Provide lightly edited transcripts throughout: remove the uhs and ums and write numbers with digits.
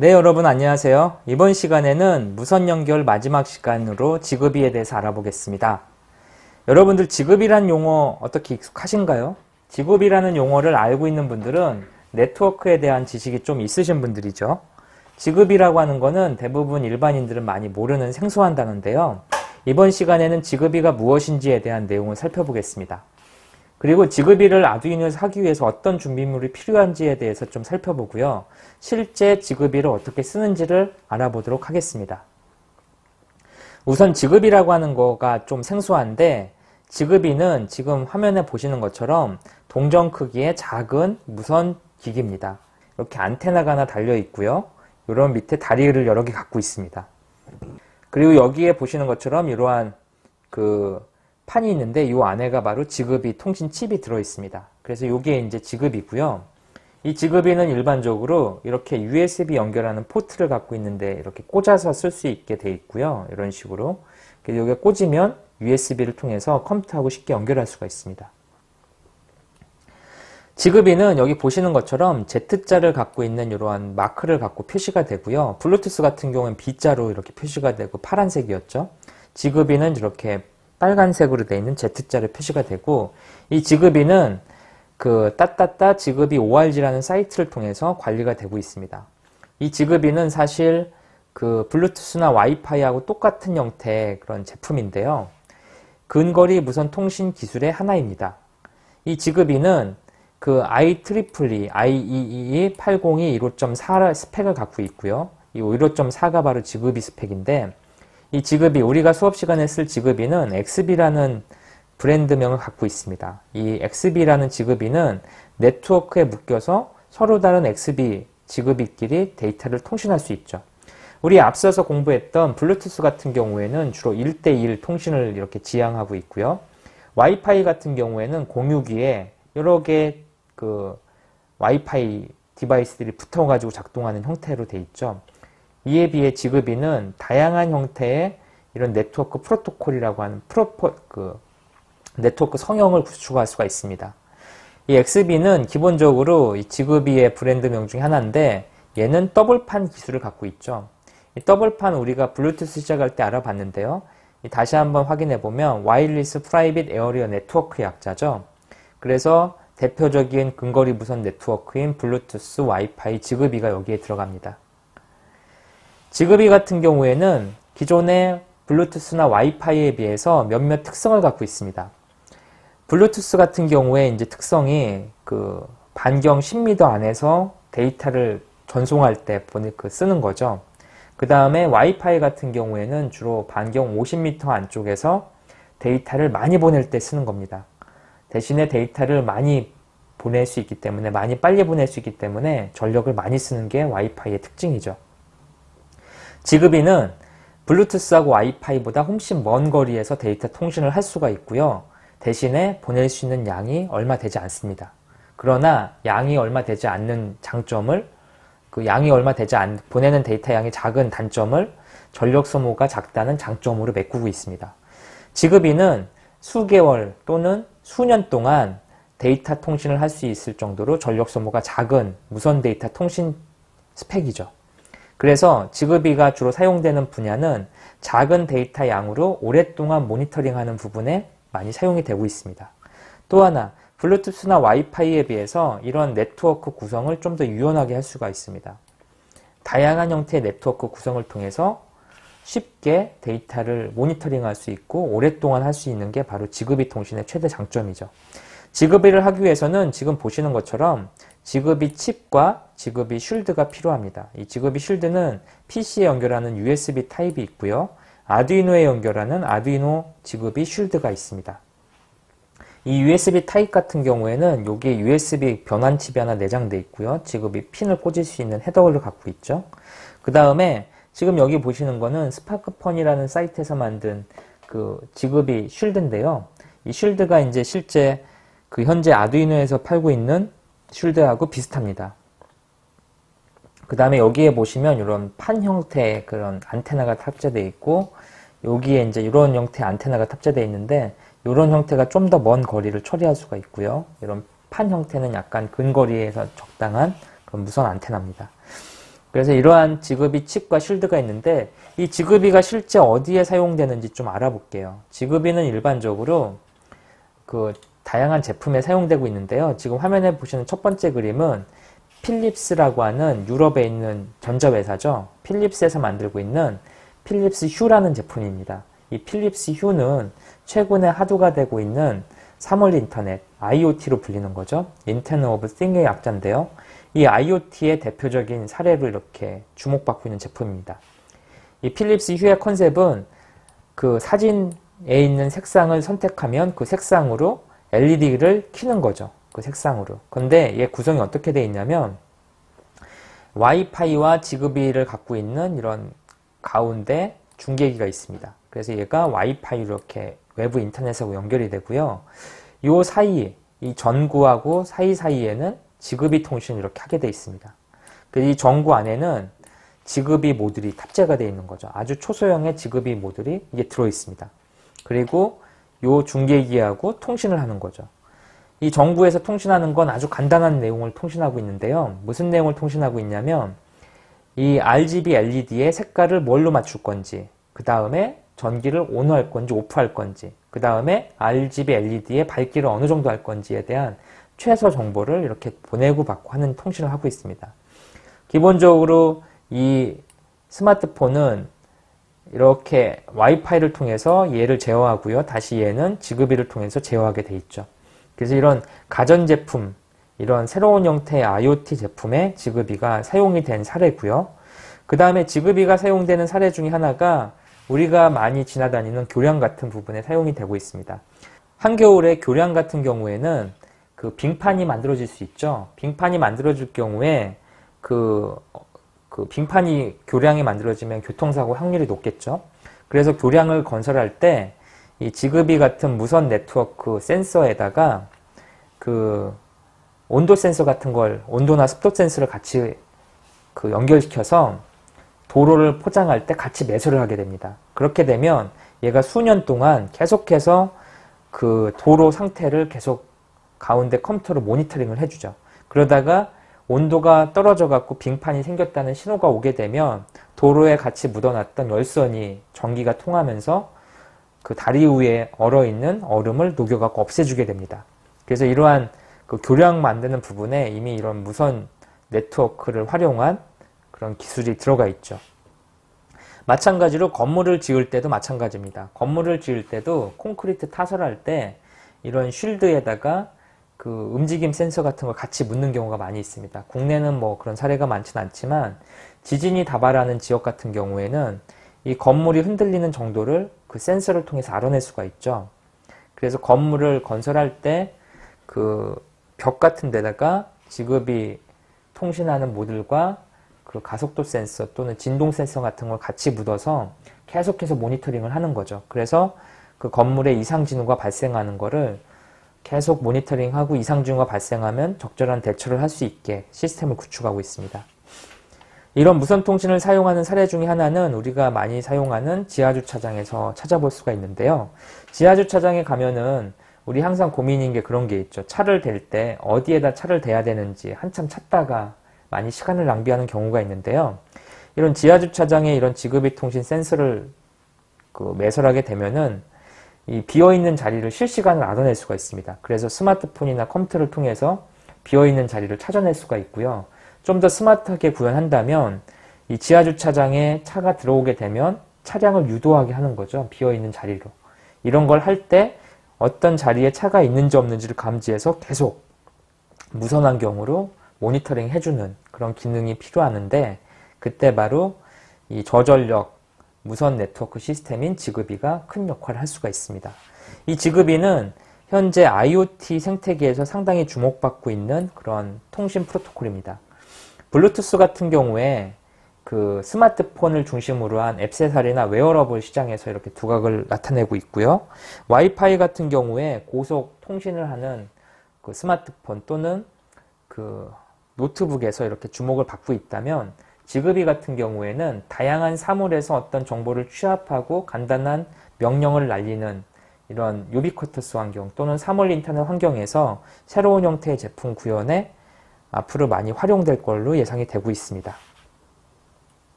네, 여러분 안녕하세요. 이번 시간에는 무선 연결 마지막 시간으로 지급이에 대해서 알아보겠습니다. 여러분들 지급이란 용어 어떻게 익숙하신가요? 지급이라는 용어를 알고 있는 분들은 네트워크에 대한 지식이 좀 있으신 분들이죠. 지급이라고 하는 거는 대부분 일반인들은 많이 모르는 생소한 단어인데요. 이번 시간에는 지급이가 무엇인지에 대한 내용을 살펴보겠습니다. 그리고 지급이를 아두이노에서 하기 위해서 어떤 준비물이 필요한지에 대해서 좀 살펴보고요. 실제 지급이를 어떻게 쓰는지를 알아보도록 하겠습니다. 우선 지급이라고 하는 거가 좀 생소한데, 지급이는 지금 화면에 보시는 것처럼 동전 크기의 작은 무선 기기입니다. 이렇게 안테나가 하나 달려 있고요. 이런 밑에 다리를 여러 개 갖고 있습니다. 그리고 여기에 보시는 것처럼 이러한 판이 있는데 이 안에가 바로 지급이 통신 칩이 들어 있습니다. 그래서 이게 이제 지급이고요. 이 지급이는 일반적으로 이렇게 USB 연결하는 포트를 갖고 있는데 이렇게 꽂아서 쓸 수 있게 돼 있고요. 이런 식으로. 그래서 여기에 꽂으면 USB를 통해서 컴퓨터하고 쉽게 연결할 수가 있습니다. 지급이는 여기 보시는 것처럼 Z자를 갖고 있는 이러한 마크를 갖고 표시가 되고요. 블루투스 같은 경우는 B자로 이렇게 표시가 되고 파란색이었죠. 지급이는 이렇게 빨간색으로 되어 있는 Z자로 표시가 되고, 이 지급이는 따따따 지급이 ORG라는 사이트를 통해서 관리가 되고 있습니다. 이 지급이는 사실 블루투스나 와이파이하고 똑같은 형태의 그런 제품인데요. 근거리 무선 통신 기술의 하나입니다. 이 지급이는 IEEE 802 15.4 스펙을 갖고 있고요. 이 15.4가 바로 지급이 스펙인데, 이 지급이, 우리가 수업 시간에 쓸 지급이는 XB라는 브랜드명을 갖고 있습니다. 이 XB라는 지급이는 네트워크에 묶여서 서로 다른 XB 지급이끼리 데이터를 통신할 수 있죠. 우리 앞서서 공부했던 블루투스 같은 경우에는 주로 1대1 통신을 이렇게 지향하고 있고요. 와이파이 같은 경우에는 공유기에 여러 개 와이파이 디바이스들이 붙어가지고 작동하는 형태로 돼 있죠. 이에 비해 지급이는 다양한 형태의 이런 네트워크 프로토콜이라고 하는 네트워크 성형을 구축할 수가 있습니다. 이 XB는 기본적으로 이 지급이의 브랜드명 중에 하나인데, 얘는 더블판 기술을 갖고 있죠. 이 더블판 우리가 블루투스 시작할 때 알아봤는데요. 다시 한번 확인해 보면 와이어리스 프라이빗 에어리어 네트워크의 약자죠. 그래서 대표적인 근거리 무선 네트워크인 블루투스, 와이파이, 지급이가 여기에 들어갑니다. 지급이 같은 경우에는 기존의 블루투스나 와이파이에 비해서 몇몇 특성을 갖고 있습니다. 블루투스 같은 경우에 이제 특성이 반경 10m 안에서 데이터를 전송할 때 쓰는 거죠. 그 다음에 와이파이 같은 경우에는 주로 반경 50m 안쪽에서 데이터를 많이 보낼 때 쓰는 겁니다. 대신에 데이터를 많이 보낼 수 있기 때문에, 많이 빨리 보낼 수 있기 때문에 전력을 많이 쓰는 게 와이파이의 특징이죠. 지급이는 블루투스하고 와이파이보다 훨씬 먼 거리에서 데이터 통신을 할 수가 있고요. 대신에 보낼 수 있는 양이 얼마 되지 않습니다. 그러나 양이 얼마 되지 않는 장점을, 보내는 데이터 양이 작은 단점을 전력 소모가 작다는 장점으로 메꾸고 있습니다. 지급이는 수개월 또는 수년 동안 데이터 통신을 할 수 있을 정도로 전력 소모가 작은 무선 데이터 통신 스펙이죠. 그래서 지급이가 주로 사용되는 분야는 작은 데이터 양으로 오랫동안 모니터링하는 부분에 많이 사용이 되고 있습니다. 또 하나, 블루투스나 와이파이에 비해서 이런 네트워크 구성을 좀 더 유연하게 할 수가 있습니다. 다양한 형태의 네트워크 구성을 통해서 쉽게 데이터를 모니터링할 수 있고 오랫동안 할 수 있는 게 바로 지급이 통신의 최대 장점이죠. 지급이를 하기 위해서는 지금 보시는 것처럼 지급이 칩과 지급이 쉴드가 필요합니다. 이 지급이 쉴드는 PC에 연결하는 USB 타입이 있고요. 아두이노에 연결하는 아두이노 지급이 쉴드가 있습니다. 이 USB 타입 같은 경우에는 여기에 USB 변환 칩이 하나 내장되어 있고요. 지급이 핀을 꽂을 수 있는 헤더를 갖고 있죠. 그 다음에 지금 여기 보시는 거는 스파크펀이라는 사이트에서 만든 지급이 쉴드인데요. 이 쉴드가 이제 실제 현재 아두이노에서 팔고 있는 쉴드하고 비슷합니다. 그 다음에 여기에 보시면 이런 판 형태의 그런 안테나가 탑재되어 있고, 여기에 이제 이런 형태의 안테나가 탑재되어 있는데, 이런 형태가 좀 더 먼 거리를 처리할 수가 있고요. 이런 판 형태는 약간 근거리에서 적당한 그런 무선 안테나입니다. 그래서 이러한 지그비 칩과 쉴드가 있는데 이 지그비가 실제 어디에 사용되는지 좀 알아볼게요. 지그비는 일반적으로 그 다양한 제품에 사용되고 있는데요. 지금 화면에 보시는 첫 번째 그림은 필립스라고 하는 유럽에 있는 전자회사죠. 필립스에서 만들고 있는 필립스 휴라는 제품입니다. 이 필립스 휴는 최근에 화두가 되고 있는 사물 인터넷, IoT로 불리는 거죠. 인터넷 오브 띵의 약자인데요. 이 IoT의 대표적인 사례로 이렇게 주목받고 있는 제품입니다. 이 필립스 휴의 컨셉은 그 사진에 있는 색상을 선택하면 그 색상으로 LED를 켜는 거죠. 그 색상으로. 근데 얘 구성이 어떻게 되어 있냐면 와이파이와 지그비를 갖고 있는 이런 가운데 중계기가 있습니다. 그래서 얘가 와이파이로 이렇게 외부 인터넷하고 연결이 되고요. 요 사이, 이 전구하고 사이사이에는 지그비 통신을 이렇게 하게 되어 있습니다. 이 전구 안에는 지그비 모듈이 탑재가 되어 있는 거죠. 아주 초소형의 지그비 모듈이 이게 들어 있습니다. 그리고 요 중계기하고 통신을 하는 거죠. 이 전구에서 통신하는 건 아주 간단한 내용을 통신하고 있는데요. 무슨 내용을 통신하고 있냐면 이 RGB LED의 색깔을 뭘로 맞출 건지, 그 다음에 전기를 온할 건지 오프할 건지, 그 다음에 RGB LED의 밝기를 어느 정도 할 건지에 대한 최소 정보를 이렇게 보내고 받고 하는 통신을 하고 있습니다. 기본적으로 이 스마트폰은 이렇게 와이파이를 통해서 얘를 제어하고요. 다시 얘는 지그비를 통해서 제어하게 돼 있죠. 그래서 이런 가전제품, 이런 새로운 형태의 IoT 제품에 지그비가 사용이 된 사례고요. 그 다음에 지그비가 사용되는 사례 중에 하나가 우리가 많이 지나다니는 교량 같은 부분에 사용이 되고 있습니다. 한겨울에 교량 같은 경우에는 그 빙판이 만들어질 수 있죠. 빙판이 만들어질 경우에 그 빙판이 교량이 만들어지면 교통사고 확률이 높겠죠. 그래서 교량을 건설할 때 이 지그비 같은 무선 네트워크 센서에다가 그 온도 센서 같은 걸, 온도나 습도 센서를 같이 그 연결시켜서 도로를 포장할 때 같이 매설을 하게 됩니다. 그렇게 되면 얘가 수년 동안 계속해서 그 도로 상태를 계속 가운데 컴퓨터로 모니터링을 해주죠. 그러다가 온도가 떨어져 갖고 빙판이 생겼다는 신호가 오게 되면 도로에 같이 묻어놨던 열선이 전기가 통하면서 그 다리 위에 얼어있는 얼음을 녹여갖고 없애주게 됩니다. 그래서 이러한 그 교량 만드는 부분에 이미 이런 무선 네트워크를 활용한 그런 기술이 들어가 있죠. 마찬가지로 건물을 지을 때도 마찬가지입니다. 건물을 지을 때도 콘크리트 타설할 때 이런 쉴드에다가 그 움직임 센서 같은 걸 같이 묻는 경우가 많이 있습니다. 국내는 뭐 그런 사례가 많지는 않지만 지진이 다발하는 지역 같은 경우에는 이 건물이 흔들리는 정도를 그 센서를 통해서 알아낼 수가 있죠. 그래서 건물을 건설할 때 그 벽 같은 데다가 지그비 통신하는 모듈과 그 가속도 센서 또는 진동 센서 같은 걸 같이 묻어서 계속해서 모니터링을 하는 거죠. 그래서 그 건물에 이상 징후가 발생하는 거를 계속 모니터링하고 이상 징후가 발생하면 적절한 대처를 할 수 있게 시스템을 구축하고 있습니다. 이런 무선 통신을 사용하는 사례 중에 하나는 우리가 많이 사용하는 지하주차장에서 찾아볼 수가 있는데요. 지하주차장에 가면은 우리 항상 고민인 게 그런 게 있죠. 차를 댈 때 어디에다 차를 대야 되는지 한참 찾다가 많이 시간을 낭비하는 경우가 있는데요. 이런 지하주차장에 이런 지그비 통신 센서를 그 매설하게 되면은 이 비어있는 자리를 실시간으로 알아낼 수가 있습니다. 그래서 스마트폰이나 컴퓨터를 통해서 비어있는 자리를 찾아낼 수가 있고요. 좀 더 스마트하게 구현한다면 이 지하주차장에 차가 들어오게 되면 차량을 유도하게 하는 거죠. 비어있는 자리로. 이런 걸 할 때 어떤 자리에 차가 있는지 없는지를 감지해서 계속 무선 환경으로 모니터링 해주는 그런 기능이 필요하는데 그때 바로 이 저전력 무선 네트워크 시스템인 지그비가 큰 역할을 할 수가 있습니다. 이 지그비는 현재 IoT 생태계에서 상당히 주목받고 있는 그런 통신 프로토콜입니다. 블루투스 같은 경우에 그 스마트폰을 중심으로 한 액세서리나 웨어러블 시장에서 이렇게 두각을 나타내고 있고요. 와이파이 같은 경우에 고속 통신을 하는 그 스마트폰 또는 그 노트북에서 이렇게 주목을 받고 있다면 지그비 같은 경우에는 다양한 사물에서 어떤 정보를 취합하고 간단한 명령을 날리는 이런 유비쿼터스 환경 또는 사물 인터넷 환경에서 새로운 형태의 제품 구현에 앞으로 많이 활용될 걸로 예상이 되고 있습니다.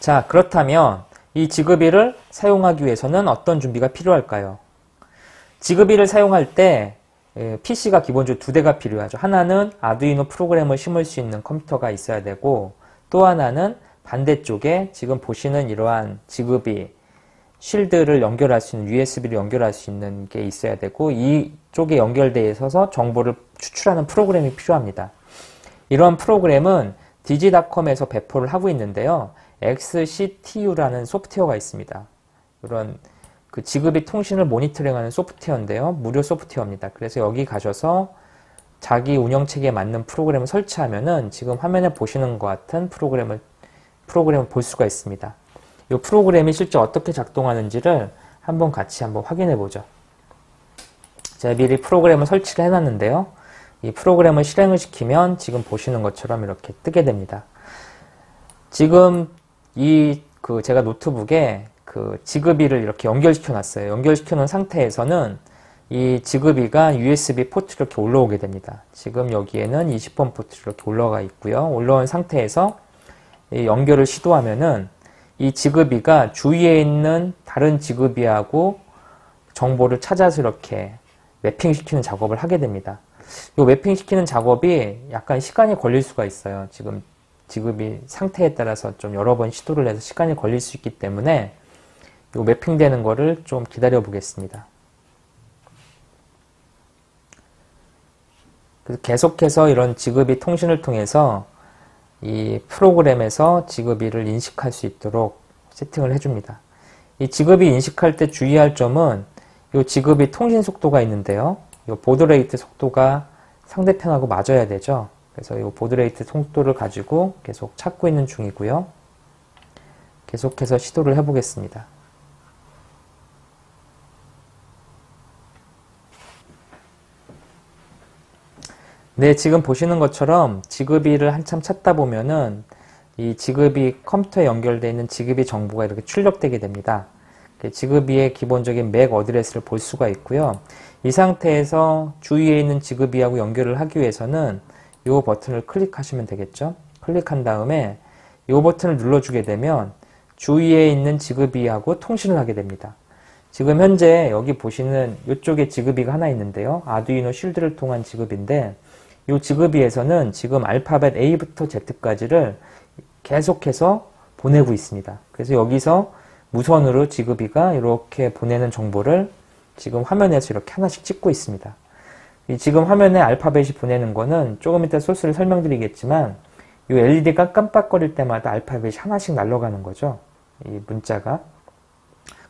자, 그렇다면 이 지그비를 사용하기 위해서는 어떤 준비가 필요할까요? 지그비를 사용할 때 PC가 기본적으로 두 대가 필요하죠. 하나는 아두이노 프로그램을 심을 수 있는 컴퓨터가 있어야 되고, 또 하나는 반대쪽에 지금 보시는 이러한 지그비 쉴드를 연결할 수 있는, USB를 연결할 수 있는 게 있어야 되고, 이쪽에 연결되어 있어서 정보를 추출하는 프로그램이 필요합니다. 이러한 프로그램은 디지닷컴에서 배포를 하고 있는데요. XCTU라는 소프트웨어가 있습니다. 이런 그 지그비 통신을 모니터링하는 소프트웨어인데요. 무료 소프트웨어입니다. 그래서 여기 가셔서 자기 운영체계에 맞는 프로그램을 설치하면은 지금 화면에 보시는 것 같은 프로그램을 볼 수가 있습니다. 이 프로그램이 실제 어떻게 작동하는지를 한번 같이 확인해 보죠. 제가 미리 프로그램을 설치를 해놨는데요. 이 프로그램을 실행을 시키면 지금 보시는 것처럼 이렇게 뜨게 됩니다. 지금 제가 노트북에 그 지그비를 이렇게 연결시켜 놨어요. 연결시켜 놓은 상태에서는 이 지그비가 USB 포트로 이렇게 올라오게 됩니다. 지금 여기에는 20번 포트로 이렇게 올라가 있고요. 올라온 상태에서 이 연결을 시도하면은 이 지그비가 주위에 있는 다른 지그비하고 정보를 찾아서 이렇게 매핑시키는 작업을 하게 됩니다. 이 매핑시키는 작업이 약간 시간이 걸릴 수가 있어요. 지금 지그비 상태에 따라서 좀 여러 번 시도를 해서 시간이 걸릴 수 있기 때문에 이 매핑되는 거를 좀 기다려 보겠습니다. 그래서 계속해서 이런 지그비 통신을 통해서 이 프로그램에서 지그비를 인식할 수 있도록 세팅을 해줍니다. 이 지그비 인식할 때 주의할 점은 이 지그비 통신 속도가 있는데요. 이 보드레이트 속도가 상대편하고 맞아야 되죠. 그래서 이 보드레이트 속도를 가지고 계속 찾고 있는 중이고요. 계속해서 시도를 해보겠습니다. 네, 지금 보시는 것처럼 지그비를 한참 찾다 보면은 이 지그비 컴퓨터에 연결되어 있는 지그비 정보가 이렇게 출력되게 됩니다. 지그비의 기본적인 맥 어드레스를 볼 수가 있고요. 이 상태에서 주위에 있는 지그비하고 연결을 하기 위해서는 이 버튼을 클릭하시면 되겠죠. 클릭한 다음에 이 버튼을 눌러주게 되면 주위에 있는 지그비하고 통신을 하게 됩니다. 지금 현재 여기 보시는 이쪽에 지그비가 하나 있는데요. 아두이노 쉴드를 통한 지그비인데 이 지그비에서는 지금 알파벳 A부터 Z까지를 계속해서 보내고 있습니다. 그래서 여기서 무선으로 지그비가 이렇게 보내는 정보를 지금 화면에서 이렇게 하나씩 찍고 있습니다. 지금 화면에 알파벳이 보내는 거는 조금 이따 소스를 설명드리겠지만 이 LED가 깜빡거릴 때마다 알파벳이 하나씩 날아가는 거죠. 이 문자가.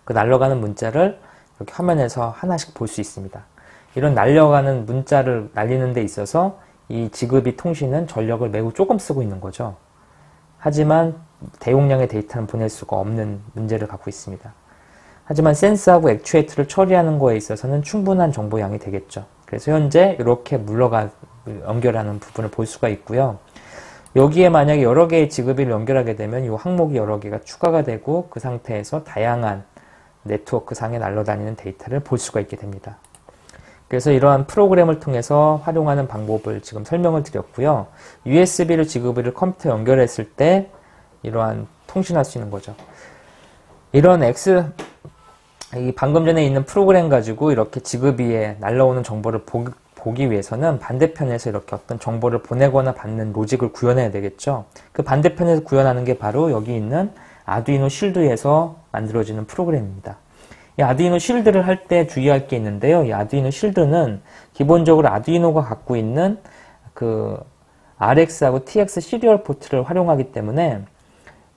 그 날아가는 문자를 이렇게 화면에서 하나씩 볼 수 있습니다. 이런 날려가는 문자를 날리는 데 있어서 이 지그비 통신은 전력을 매우 조금 쓰고 있는 거죠. 하지만 대용량의 데이터는 보낼 수가 없는 문제를 갖고 있습니다. 하지만 센스하고 액추에이터를 처리하는 거에 있어서는 충분한 정보량이 되겠죠. 그래서 현재 이렇게 연결하는 부분을 볼 수가 있고요. 여기에 만약에 여러 개의 지그비를 연결하게 되면 이 항목이 여러 개가 추가가 되고 그 상태에서 다양한 네트워크 상에 날아다니는 데이터를 볼 수가 있게 됩니다. 그래서 이러한 프로그램을 통해서 활용하는 방법을 지금 설명을 드렸고요. USB를 지그비를 컴퓨터에 연결했을 때 이러한 통신할 수 있는 거죠. 이런 이 방금 전에 있는 프로그램 가지고 이렇게 지그비에 날라오는 정보를 보기 위해서는 반대편에서 이렇게 어떤 정보를 보내거나 받는 로직을 구현해야 되겠죠. 그 반대편에서 구현하는 게 바로 여기 있는 아두이노 쉴드에서 만들어지는 프로그램입니다. 이 아두이노 쉴드를 할 때 주의할 게 있는데요. 이 아두이노 쉴드는 기본적으로 아두이노가 갖고 있는 그 RX하고 TX 시리얼 포트를 활용하기 때문에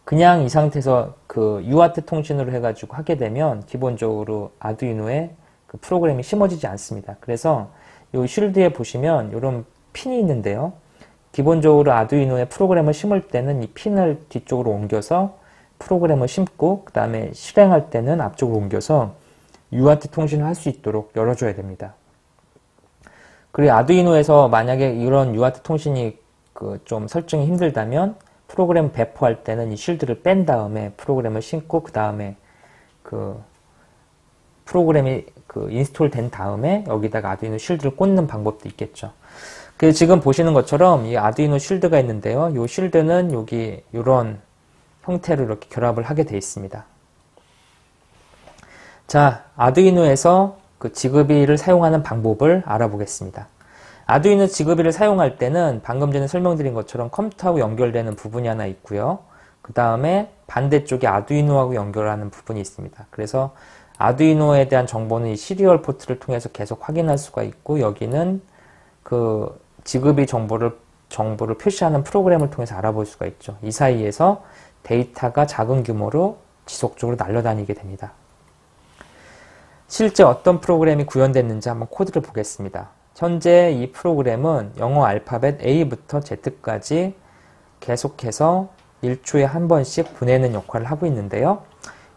그냥 이 상태에서 그 UART 통신으로 해가지고 하게 되면 기본적으로 아두이노에 그 프로그램이 심어지지 않습니다. 그래서 이 쉴드에 보시면 이런 핀이 있는데요. 기본적으로 아두이노에 프로그램을 심을 때는 이 핀을 뒤쪽으로 옮겨서 프로그램을 심고 그 다음에 실행할 때는 앞쪽으로 옮겨서 UART 통신을 할 수 있도록 열어줘야 됩니다. 그리고 아두이노에서 만약에 이런 UART 통신이 좀 설정이 힘들다면 프로그램 배포할 때는 이 쉴드를 뺀 다음에 프로그램을 심고 그 다음에 프로그램이 인스톨 된 다음에 여기다가 아두이노 쉴드를 꽂는 방법도 있겠죠. 지금 보시는 것처럼 이 아두이노 쉴드가 있는데요. 이 쉴드는 여기 이런 형태로 이렇게 결합을 하게 되어 있습니다. 자, 아두이노에서 그 지그비를 사용하는 방법을 알아보겠습니다. 아두이노 지그비를 사용할 때는 방금 전에 설명드린 것처럼 컴퓨터하고 연결되는 부분이 하나 있고요. 그 다음에 반대쪽에 아두이노하고 연결하는 부분이 있습니다. 그래서 아두이노에 대한 정보는 이 시리얼 포트를 통해서 계속 확인할 수가 있고, 여기는 그 지그비 정보를 표시하는 프로그램을 통해서 알아볼 수가 있죠. 이 사이에서 데이터가 작은 규모로 지속적으로 날아다니게 됩니다. 실제 어떤 프로그램이 구현됐는지 한번 코드를 보겠습니다. 현재 이 프로그램은 영어 알파벳 A부터 Z까지 계속해서 1초에 한 번씩 보내는 역할을 하고 있는데요.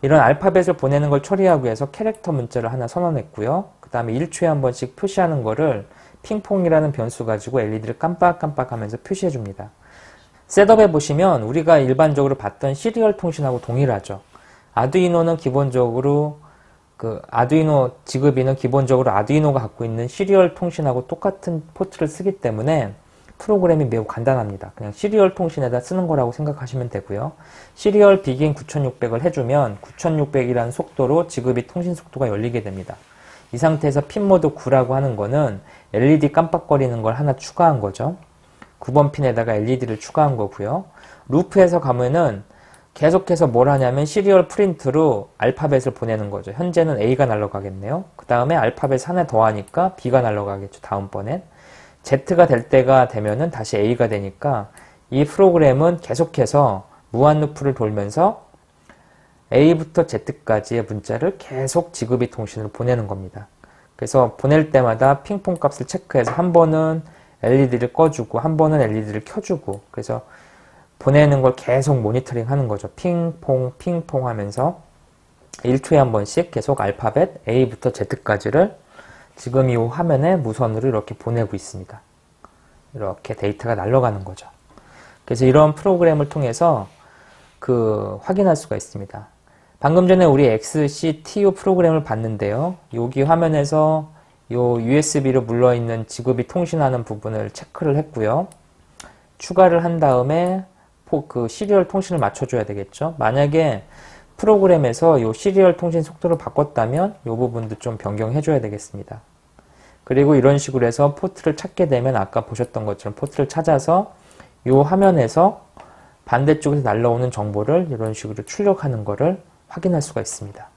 이런 알파벳을 보내는 걸 처리하기 위해서 캐릭터 문자를 하나 선언했고요. 그 다음에 1초에 한 번씩 표시하는 거를 핑퐁이라는 변수 가지고 LED를 깜빡깜빡 하면서 표시해 줍니다. 셋업에 보시면 우리가 일반적으로 봤던 시리얼 통신하고 동일하죠. 아두이노는 기본적으로 아두이노 지그비는 기본적으로 아두이노가 갖고 있는 시리얼 통신하고 똑같은 포트를 쓰기 때문에 프로그램이 매우 간단합니다. 그냥 시리얼 통신에다 쓰는 거라고 생각하시면 되고요. 시리얼 비긴 9600을 해주면 9600이라는 속도로 지그비 통신 속도가 열리게 됩니다. 이 상태에서 핀 모드 9라고 하는 거는 LED 깜빡거리는 걸 하나 추가한 거죠. 9번 핀에다가 LED를 추가한 거고요. 루프에서 가면은 계속해서 뭘 하냐면 시리얼 프린트로 알파벳을 보내는 거죠. 현재는 A가 날아가겠네요. 그 다음에 알파벳 하나 더 하니까 B가 날아가겠죠. 다음번엔. Z가 될 때가 되면은 다시 A가 되니까 이 프로그램은 계속해서 무한 루프를 돌면서 A부터 Z까지의 문자를 계속 지그비 통신으로 보내는 겁니다. 그래서 보낼 때마다 핑퐁 값을 체크해서 한 번은 LED를 꺼주고 한 번은 LED를 켜주고, 그래서 보내는 걸 계속 모니터링 하는 거죠. 핑퐁 핑퐁 하면서 1초에 한 번씩 계속 알파벳 A부터 Z까지를 지금 이 화면에 무선으로 이렇게 보내고 있습니다. 이렇게 데이터가 날아가는 거죠. 그래서 이런 프로그램을 통해서 확인할 수가 있습니다. 방금 전에 우리 XCTU 프로그램을 봤는데요. 여기 화면에서 요 USB로 물러있는 지그비 통신하는 부분을 체크를 했고요. 추가를 한 다음에 시리얼 통신을 맞춰줘야 되겠죠. 만약에 프로그램에서 요 시리얼 통신 속도를 바꿨다면 이 부분도 좀 변경해줘야 되겠습니다. 그리고 이런 식으로 해서 포트를 찾게 되면 아까 보셨던 것처럼 포트를 찾아서 이 화면에서 반대쪽에서 날라오는 정보를 이런 식으로 출력하는 것을 확인할 수가 있습니다.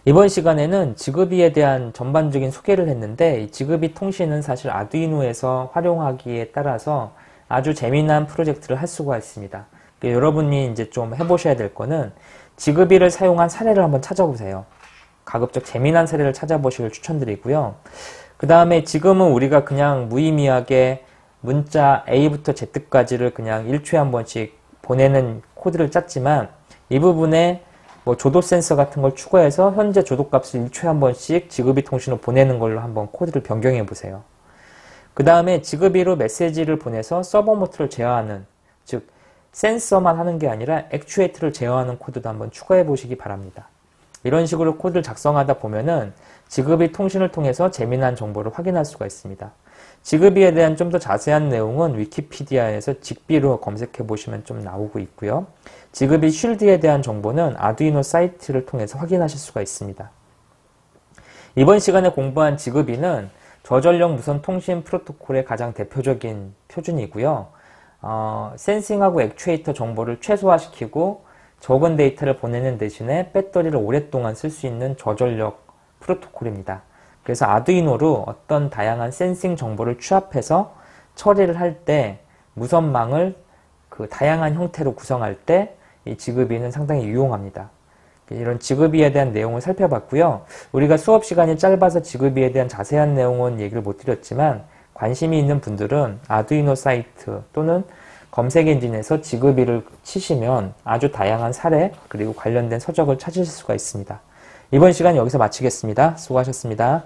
이번 시간에는 지그비에 대한 전반적인 소개를 했는데, 이 지그비 통신은 사실 아두이노에서 활용하기에 따라서 아주 재미난 프로젝트를 할 수가 있습니다. 여러분이 이제 좀 해보셔야 될 거는 지그비를 사용한 사례를 한번 찾아보세요. 가급적 재미난 사례를 찾아보시길 추천드리고요. 그 다음에 지금은 우리가 그냥 무의미하게 문자 A부터 Z까지를 그냥 1초에 한 번씩 보내는 코드를 짰지만, 이 부분에 뭐 조도 센서 같은 걸 추가해서 현재 조도 값을 1초에 한 번씩 지그비 통신으로 보내는 걸로 한번 코드를 변경해 보세요. 그 다음에 지그비로 메시지를 보내서 서버 모트를 제어하는, 즉 센서만 하는 게 아니라 액추에이터를 제어하는 코드도 한번 추가해 보시기 바랍니다. 이런 식으로 코드를 작성하다 보면은 지그비 통신을 통해서 재미난 정보를 확인할 수가 있습니다. 지그비에 대한 좀 더 자세한 내용은 위키피디아에서 직비로 검색해 보시면 좀 나오고 있고요. 지그비 쉴드에 대한 정보는 아두이노 사이트를 통해서 확인하실 수가 있습니다. 이번 시간에 공부한 지그비는 저전력 무선 통신 프로토콜의 가장 대표적인 표준이고요. 센싱하고 액추에이터 정보를 최소화시키고 적은 데이터를 보내는 대신에 배터리를 오랫동안 쓸 수 있는 저전력 프로토콜입니다. 그래서 아두이노로 어떤 다양한 센싱 정보를 취합해서 처리를 할 때 무선망을 다양한 형태로 구성할 때 이 지그비는 상당히 유용합니다. 이런 지그비에 대한 내용을 살펴봤고요. 우리가 수업 시간이 짧아서 지그비에 대한 자세한 내용은 얘기를 못 드렸지만, 관심이 있는 분들은 아두이노 사이트 또는 검색 엔진에서 지그비를 치시면 아주 다양한 사례 그리고 관련된 서적을 찾으실 수가 있습니다. 이번 시간 여기서 마치겠습니다. 수고하셨습니다.